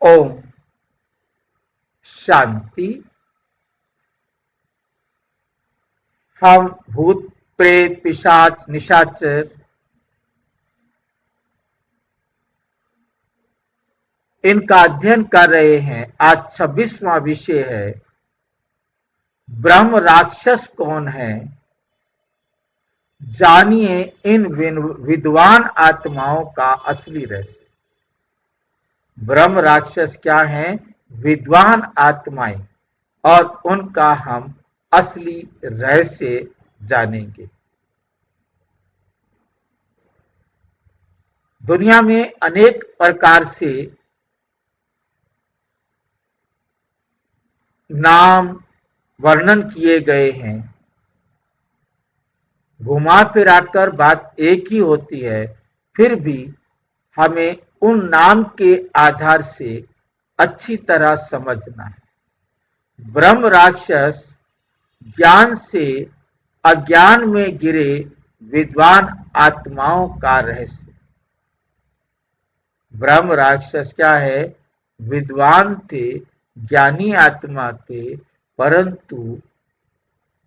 ओम शांति। हम भूत प्रेत पिशाच निशाचर इनका अध्ययन कर रहे हैं। आज 26वां विषय है ब्रह्म राक्षस कौन है। जानिए इन विद्वान आत्माओं का असली रहस्य। ब्रह्म राक्षस क्या है? विद्वान आत्माएं, और उनका हम असली रहस्य जानेंगे। दुनिया में अनेक प्रकार से नाम वर्णन किए गए हैं। घुमा फिराकर बात एक ही होती है, फिर भी हमें उन नाम के आधार से अच्छी तरह समझना है। ब्रह्म राक्षस ज्ञान से अज्ञान में गिरे विद्वान आत्माओं का रहस्य। ब्रह्म राक्षस क्या है? विद्वान थे, ज्ञानी आत्मा थे, परंतु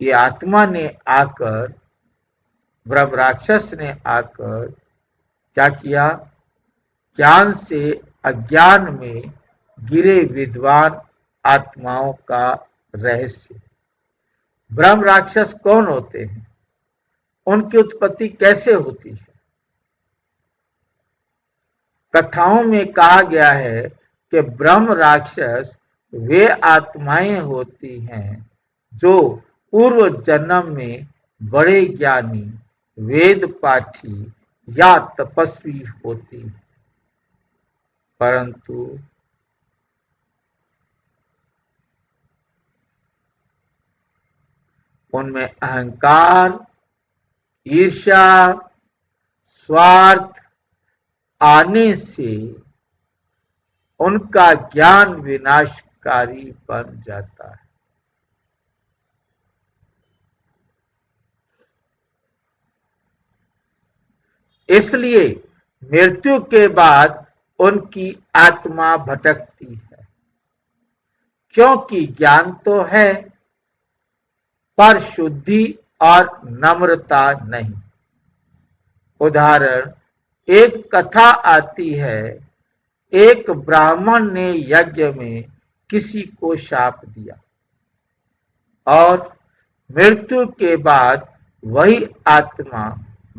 ये आत्मा ने आकर, ब्रह्म राक्षस ने आकर क्या किया? ज्ञान से अज्ञान में गिरे विद्वान आत्माओं का रहस्य। ब्रह्म राक्षस कौन होते हैं? उनकी उत्पत्ति कैसे होती है? कथाओं में कहा गया है कि ब्रह्म राक्षस वे आत्माएं होती हैं जो पूर्व जन्म में बड़े ज्ञानी, वेद पाठी या तपस्वी होती हैं, परंतु उनमें अहंकार, ईर्ष्या, स्वार्थ आने से उनका ज्ञान विनाशकारी बन जाता है। इसलिए मृत्यु के बाद उनकी आत्मा भटकती है, क्योंकि ज्ञान तो है पर शुद्धि और नम्रता नहीं। उदाहरण, एक कथा आती है, एक ब्राह्मण ने यज्ञ में किसी को शाप दिया और मृत्यु के बाद वही आत्मा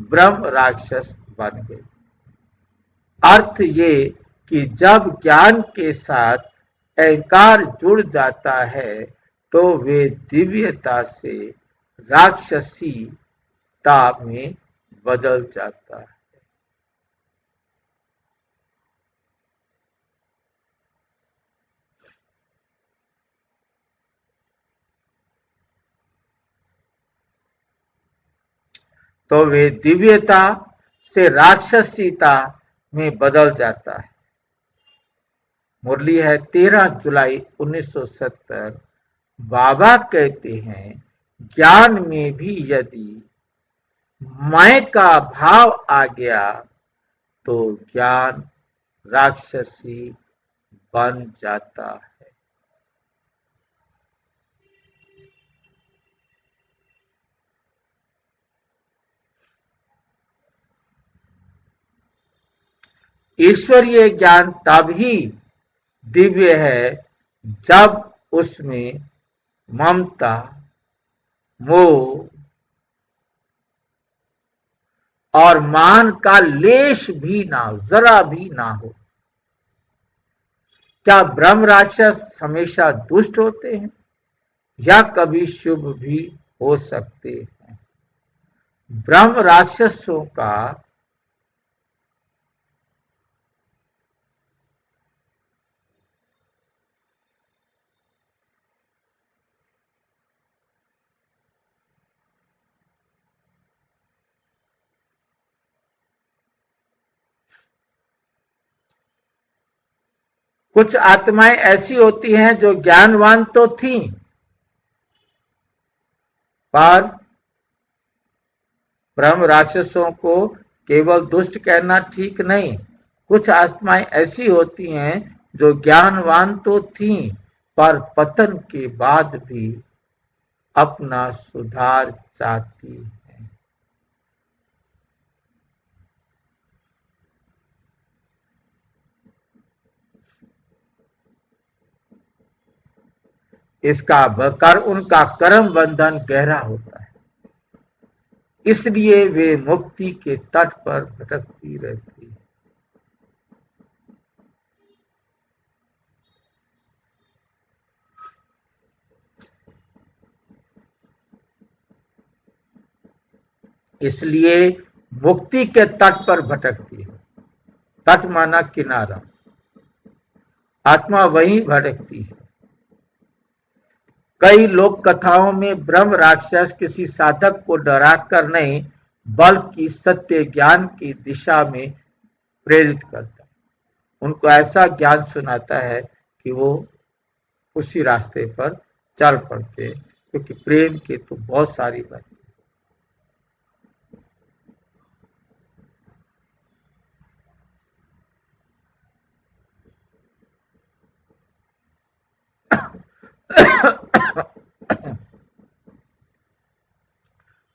ब्रह्म राक्षस बन गई। अर्थ ये कि जब ज्ञान के साथ अहंकार जुड़ जाता है तो वे दिव्यता से राक्षसीता में बदल जाता है। तो वे दिव्यता से राक्षसीता में बदल जाता है। मुरली है 13 जुलाई 1970। बाबा कहते हैं, ज्ञान में भी यदि मैं का भाव आ गया तो ज्ञान राक्षसी बन जाता है। ईश्वरीय ज्ञान तब ही दिव्य है जब उसमें ममता, मोह और मान का लेश भी ना हो, जरा भी ना हो। क्या ब्रह्म राक्षस हमेशा दुष्ट होते हैं या कभी शुभ भी हो सकते हैं? ब्रह्म राक्षसों का कुछ आत्माएं ऐसी होती हैं जो ज्ञानवान तो थीं, पर ब्रह्म राक्षसों को केवल दुष्ट कहना ठीक नहीं। कुछ आत्माएं ऐसी होती हैं जो ज्ञानवान तो थी पर पतन के बाद भी अपना सुधार चाहती हैं। उनका कर्म बंधन गहरा होता है, इसलिए वे मुक्ति के तट पर भटकती रहती है। इसलिए मुक्ति के तट पर भटकती है। तट माना किनारा, आत्मा वहीं भटकती है। कई लोक कथाओं में ब्रह्म राक्षस किसी साधक को डराकर नहीं बल्कि सत्य ज्ञान की दिशा में प्रेरित करता है। उनको ऐसा ज्ञान सुनाता है कि वो उसी रास्ते पर चल पड़ते हैं, क्योंकि प्रेम की तो बहुत सारी बातें।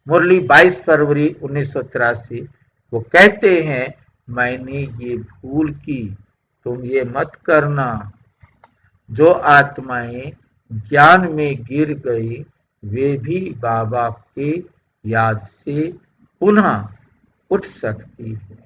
मुरली 22 फरवरी 1983। वो कहते हैं, मैंने ये भूल की, तुम ये मत करना। जो आत्माएं ज्ञान में गिर गई वे भी बाबा के याद से पुनः उठ सकती है।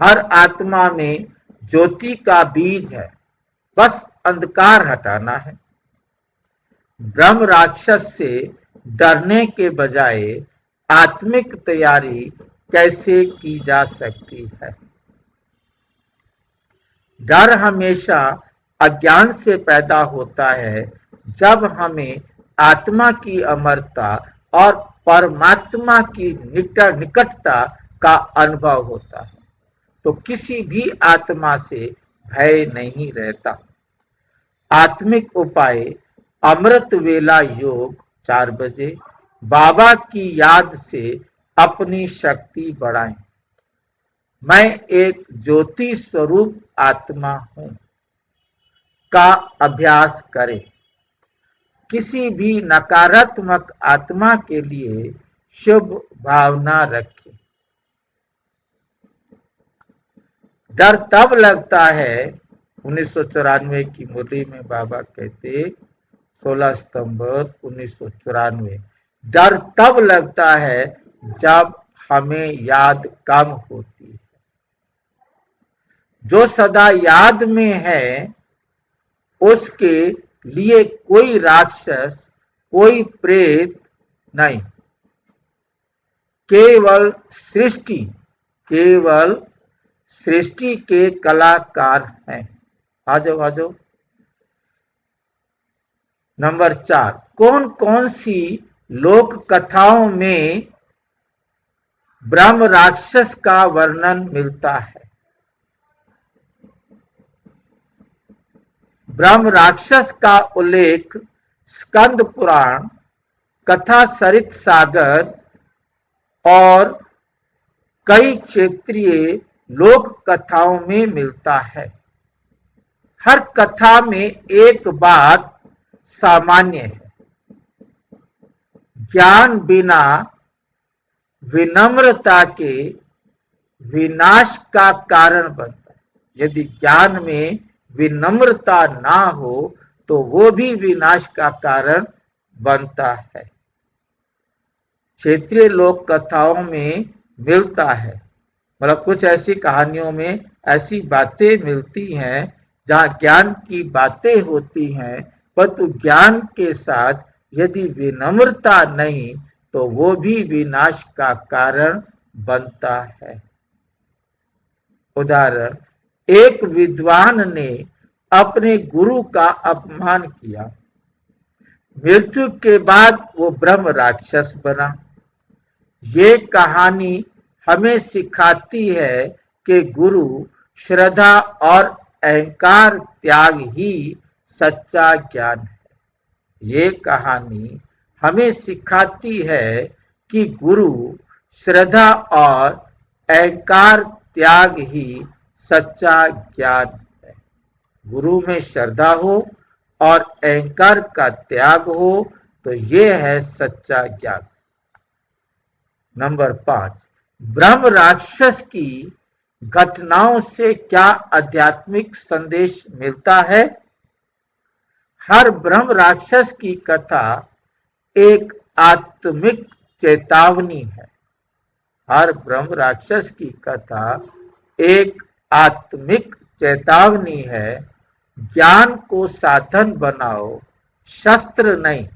हर आत्मा में ज्योति का बीज है, बस अंधकार हटाना है। ब्रह्म राक्षस से डरने के बजाय आत्मिक तैयारी कैसे की जा सकती है? डर हमेशा अज्ञान से पैदा होता है। जब हमें आत्मा की अमरता और परमात्मा की निकटता का अनुभव होता है तो किसी भी आत्मा से भय नहीं रहता। आत्मिक उपाय अमृत वेला योग 4 बजे बाबा की याद से अपनी शक्ति बढ़ाएं। मैं एक ज्योति स्वरूप आत्मा हूं का अभ्यास करें। किसी भी नकारात्मक आत्मा के लिए शुभ भावना रखें। डर तब लगता है, 1994 की मुरली में बाबा कहते 16 सितंबर 1994, डर तब लगता है जब हमें याद कम होती है। जो सदा याद में है उसके लिए कोई राक्षस, कोई प्रेत नहीं, केवल सृष्टि के कलाकार हैं। आ जाओ। नंबर 4, कौन कौन सी लोक कथाओं में ब्रह्म राक्षस का वर्णन मिलता है? ब्रह्म राक्षस का उल्लेख स्कंद पुराण, कथा सरित सागर और कई क्षेत्रीय लोक कथाओं में मिलता है। हर कथा में एक बात सामान्य है, ज्ञान बिना विनम्रता के विनाश का कारण बनता है। यदि ज्ञान में विनम्रता ना हो तो वो भी विनाश का कारण बनता है। क्षेत्रीय लोक कथाओं में मिलता है, मतलब कुछ ऐसी कहानियों में ऐसी बातें मिलती हैं जहाँ ज्ञान की बातें होती हैं, परंतु ज्ञान के साथ यदि विनम्रता नहीं तो वो भी विनाश का कारण बनता है। उदाहरण, एक विद्वान ने अपने गुरु का अपमान किया। मृत्यु के बाद वो ब्रह्म राक्षस बना। ये कहानी हमें सिखाती है कि गुरु, श्रद्धा और अहंकार त्याग ही सच्चा ज्ञान है। ये कहानी हमें सिखाती है कि गुरु श्रद्धा और अहंकार त्याग ही सच्चा ज्ञान है। गुरु में श्रद्धा हो और अहंकार का त्याग हो तो ये है सच्चा ज्ञान। नंबर 5, ब्रह्म राक्षस की घटनाओं से क्या आध्यात्मिक संदेश मिलता है? हर ब्रह्म राक्षस की कथा एक आत्मिक चेतावनी है। हर ब्रह्म राक्षस की कथा एक आत्मिक चेतावनी है। ज्ञान को साधन बनाओ, शस्त्र नहीं।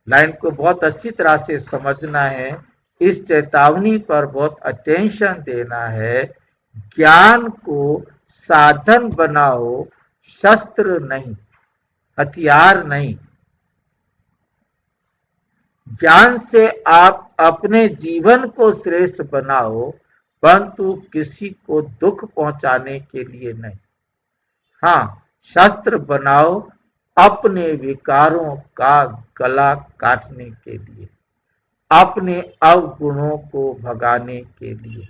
लाइन को बहुत अच्छी तरह से समझना है। इस चेतावनी पर बहुत अटेंशन देना है। ज्ञान को साधन बनाओ, शस्त्र नहीं, हथियार नहीं। ज्ञान से आप अपने जीवन को श्रेष्ठ बनाओ, परंतु किसी को दुख पहुंचाने के लिए नहीं। हाँ, शस्त्र बनाओ अपने विकारों का गला काटने के लिए, अपने अवगुणों को भगाने के लिए,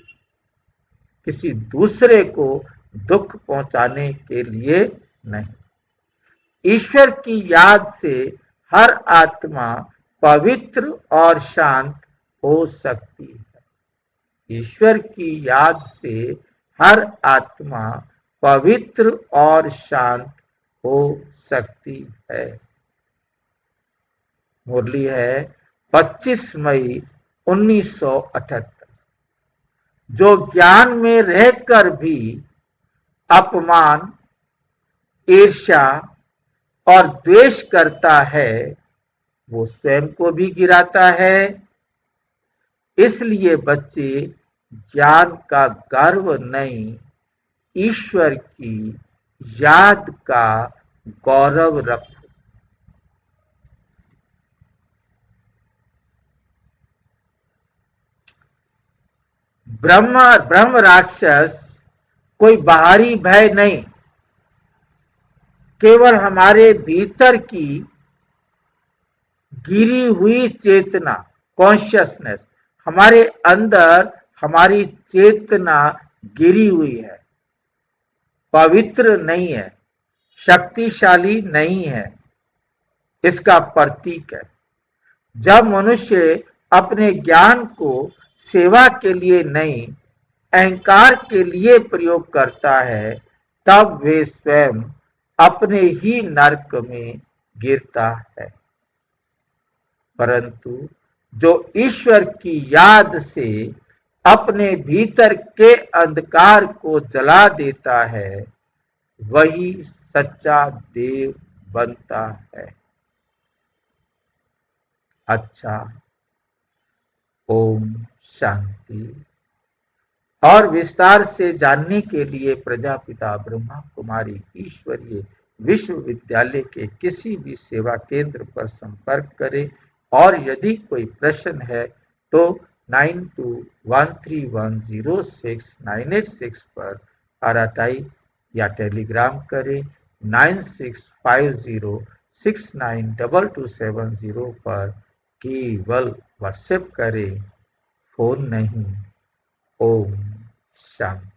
किसी दूसरे को दुख पहुंचाने के लिए नहीं। ईश्वर की याद से हर आत्मा पवित्र और शांत हो सकती है। ईश्वर की याद से हर आत्मा पवित्र और शांत हो सकती है। मुरली है 25 मई 1978। जो ज्ञान में रहकर भी अपमान, ईर्ष्या और द्वेष करता है, वो स्वयं को भी गिराता है। इसलिए बच्चे, ज्ञान का गर्व नहीं, ईश्वर की याद का गौरव रखो। ब्रह्म राक्षस कोई बाहरी भय नहीं, केवल हमारे भीतर की गिरी हुई चेतना, कॉन्शियसनेस। हमारे अंदर हमारी चेतना गिरी हुई है, पवित्र नहीं है, शक्तिशाली नहीं है, इसका प्रतीक है। जब मनुष्य अपने ज्ञान को सेवा के लिए नहीं, अहंकार के लिए प्रयोग करता है, तब वे स्वयं अपने ही नरक में गिरता है। परंतु जो ईश्वर की याद से अपने भीतर के अंधकार को जला देता है, वही सच्चा देव बनता है। अच्छा, ओम शांति। और विस्तार से जानने के लिए प्रजापिता ब्रह्मा कुमारी ईश्वरीय विश्वविद्यालय के किसी भी सेवा केंद्र पर संपर्क करें। और यदि कोई प्रश्न है तो 9213106986 पर RTI या टेलीग्राम करें। 9650692270 पर केवल व्हाट्सएप करें, फोन नहीं। ओम शांति।